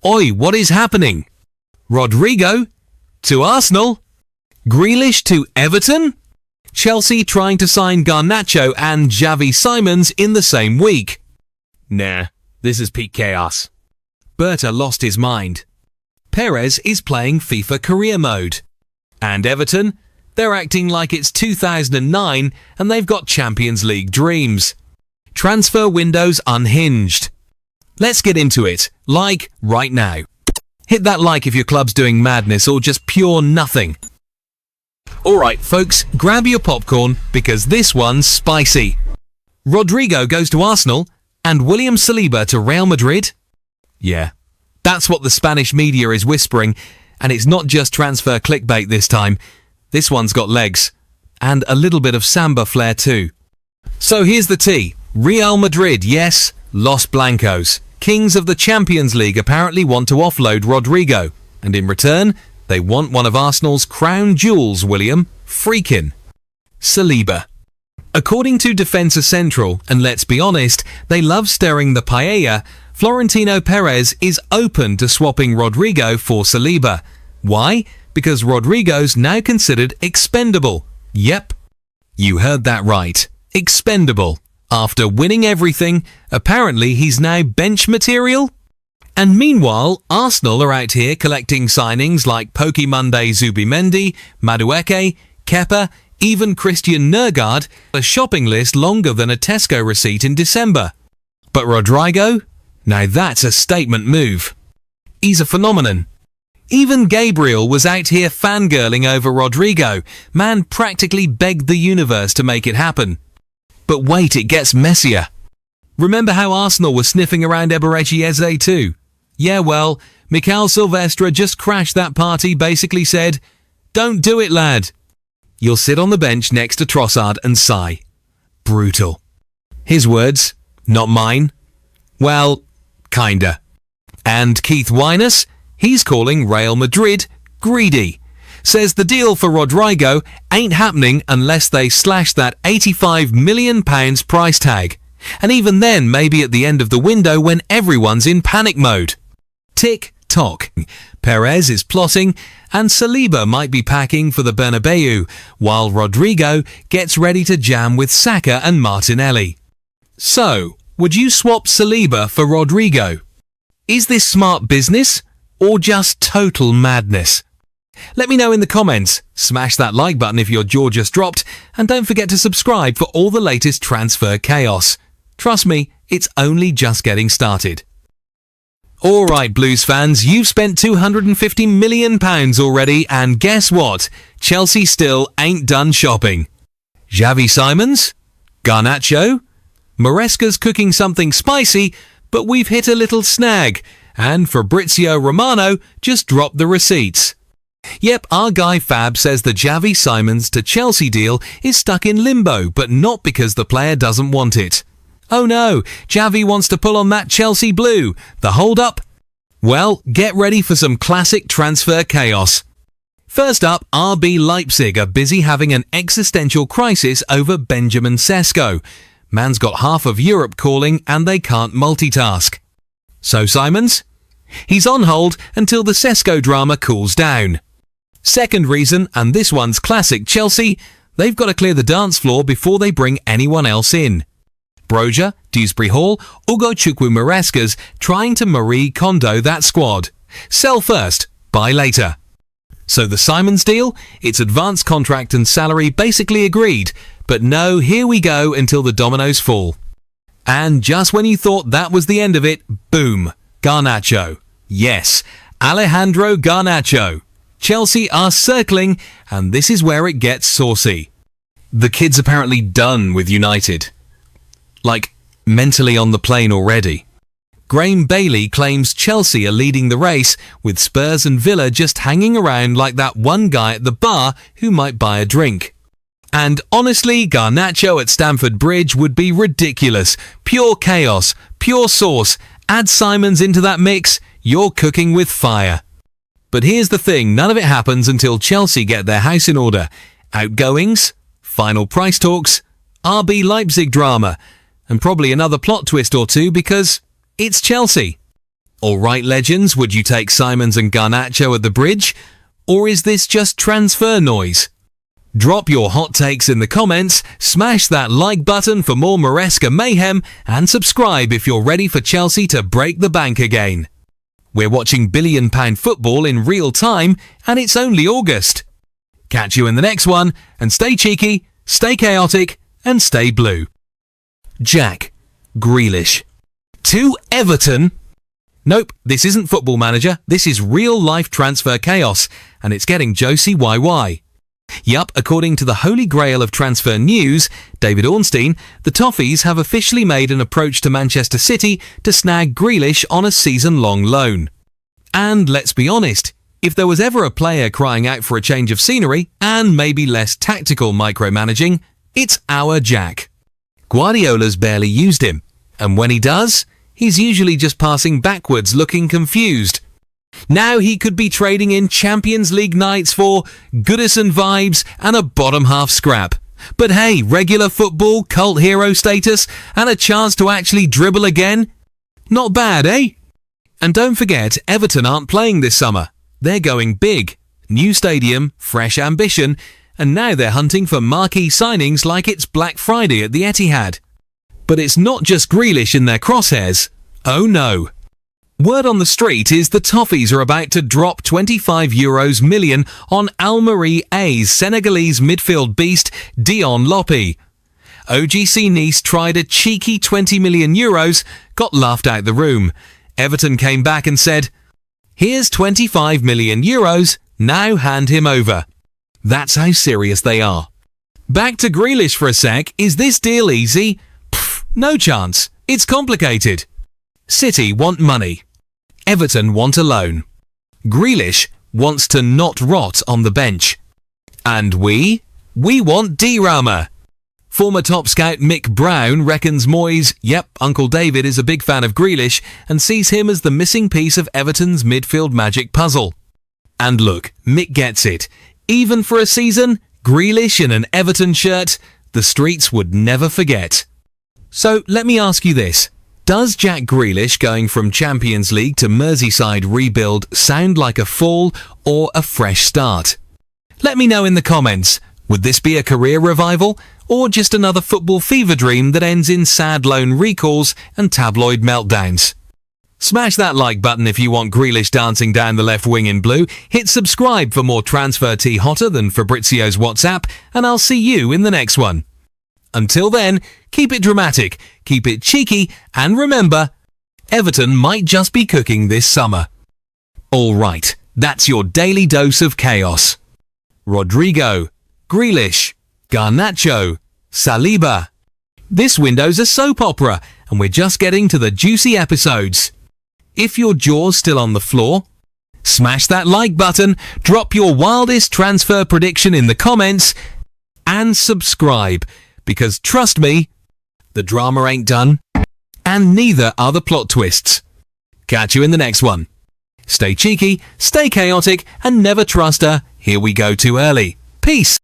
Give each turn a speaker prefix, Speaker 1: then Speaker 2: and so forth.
Speaker 1: Oi, what is happening? Rodrygo to Arsenal? Grealish to Everton? Chelsea trying to sign Garnacho and Javi Simons in the same week. Nah, this is peak chaos. Berta lost his mind. Perez is playing FIFA career mode. And Everton? They're acting like it's 2009 and they've got Champions League dreams. Transfer windows unhinged. Let's get into it, like right now. Hit that like if your club's doing madness or just pure nothing. Alright folks, grab your popcorn because this one's spicy. Rodrygo goes to Arsenal and William Saliba to Real Madrid? Yeah, that's what the Spanish media is whispering, and it's not just transfer clickbait this time. This one's got legs, and a little bit of samba flair too. So here's the tea. Real Madrid, yes, Los Blancos, kings of the Champions League, apparently want to offload Rodrygo, and in return, they want one of Arsenal's crown jewels, William freaking Saliba. According to Defensa Central, and let's be honest, they love stirring the paella, Florentino Perez is open to swapping Rodrygo for Saliba. Why? Because Rodrygo's now considered expendable. Yep, you heard that right. Expendable. After winning everything, apparently he's now bench material? And meanwhile, Arsenal are out here collecting signings like Pokémonde Zubimendi, Madueke, Kepa, even Christian Nergard, a shopping list longer than a Tesco receipt in December. But Rodrygo? Now that's a statement move. He's a phenomenon. Even Gabriel was out here fangirling over Rodrygo. Man practically begged the universe to make it happen. But wait, it gets messier. Remember how Arsenal was sniffing around Eberechi Eze too? Yeah, well, Mikel Silvestre just crashed that party, basically said, "Don't do it, lad. You'll sit on the bench next to Trossard and sigh." Brutal. His words, not mine. Well, kinda. And Keith Winus, he's calling Real Madrid greedy. Says the deal for Rodrygo ain't happening unless they slash that £85 million price tag. And even then, maybe at the end of the window when everyone's in panic mode. Tick-tock. Perez is plotting, and Saliba might be packing for the Bernabeu, while Rodrygo gets ready to jam with Saka and Martinelli. So, would you swap Saliba for Rodrygo? Is this smart business, or just total madness? Let me know in the comments, smash that like button if your jaw just dropped, and don't forget to subscribe for all the latest transfer chaos. Trust me, it's only just getting started. Alright Blues fans, you've spent £250 million already, and guess what? Chelsea still ain't done shopping. Javi Simons? Garnacho? Maresca's cooking something spicy, but we've hit a little snag, and Fabrizio Romano just dropped the receipts. Yep, our guy Fab says the Javi Simons to Chelsea deal is stuck in limbo, but not because the player doesn't want it. Oh no, Javi wants to pull on that Chelsea blue. The hold up? Well, get ready for some classic transfer chaos. First up, RB Leipzig are busy having an existential crisis over Benjamin Sesko. Man's got half of Europe calling and they can't multitask. So Simons? He's on hold until the Sesko drama cools down. Second reason, and this one's classic Chelsea, they've got to clear the dance floor before they bring anyone else in. Broja, Dewsbury Hall, Ugo Chukwu-Maresca's trying to Marie Kondo that squad. Sell first, buy later. So the Simons deal, its advance contract and salary basically agreed, but no, here we go until the dominoes fall. And just when you thought that was the end of it, boom, Garnacho. Yes, Alejandro Garnacho. Chelsea are circling, and this is where it gets saucy. The kid's apparently done with United. Like, mentally on the plane already. Graham Bailey claims Chelsea are leading the race, with Spurs and Villa just hanging around like that one guy at the bar who might buy a drink. And honestly, Garnacho at Stamford Bridge would be ridiculous. Pure chaos, pure sauce. Add Simons into that mix, you're cooking with fire. But here's the thing, none of it happens until Chelsea get their house in order. Outgoings, final price talks, RB Leipzig drama, and probably another plot twist or two because it's Chelsea. Alright legends, would you take Simons and Garnacho at the bridge? Or is this just transfer noise? Drop your hot takes in the comments, smash that like button for more Maresca mayhem, and subscribe if you're ready for Chelsea to break the bank again. We're watching billion-pound football in real time, and it's only August. Catch you in the next one, and stay cheeky, stay chaotic, and stay blue. Jack Grealish to Everton? Nope, this isn't Football Manager, this is real-life transfer chaos, and it's getting Josie YY. Yup, according to the holy grail of transfer news, David Ornstein, the Toffees have officially made an approach to Manchester City to snag Grealish on a season-long loan. And let's be honest, if there was ever a player crying out for a change of scenery and maybe less tactical micromanaging, it's our Jack. Guardiola's barely used him, and when he does, he's usually just passing backwards looking confused. Now he could be trading in Champions League nights for Goodison vibes and a bottom-half scrap. But hey, regular football, cult hero status, and a chance to actually dribble again? Not bad, eh? And don't forget, Everton aren't playing this summer. They're going big. New stadium, fresh ambition, and now they're hunting for marquee signings like it's Black Friday at the Etihad. But it's not just Grealish in their crosshairs. Oh no. Word on the street is the Toffees are about to drop €25 million on Al Marie A's Senegalese midfield beast Dion Lopy. OGC Nice tried a cheeky €20 million, got laughed out the room. Everton came back and said, "Here's €25 million, now hand him over." That's how serious they are. Back to Grealish for a sec. Is this deal easy? Pfft, no chance. It's complicated. City want money. Everton want a loan. Grealish wants to not rot on the bench. And we want D-Rama. Former top scout Mick Brown reckons Moyes, yep, Uncle David is a big fan of Grealish and sees him as the missing piece of Everton's midfield magic puzzle. And look, Mick gets it. Even for a season, Grealish in an Everton shirt, the streets would never forget. So let me ask you this. Does Jack Grealish going from Champions League to Merseyside rebuild sound like a fall or a fresh start? Let me know in the comments. Would this be a career revival or just another football fever dream that ends in sad loan recalls and tabloid meltdowns? Smash that like button if you want Grealish dancing down the left wing in blue. Hit subscribe for more transfer tea hotter than Fabrizio's WhatsApp, and I'll see you in the next one. Until then, keep it dramatic, keep it cheeky, and remember, Everton might just be cooking this summer. Alright, that's your daily dose of chaos. Rodrygo, Grealish, Garnacho, Saliba. This window's a soap opera, and we're just getting to the juicy episodes. If your jaw's still on the floor, smash that like button, drop your wildest transfer prediction in the comments, and subscribe. Because trust me, the drama ain't done, and neither are the plot twists. Catch you in the next one. Stay cheeky, stay chaotic, and never trust a "here we go too early." Peace.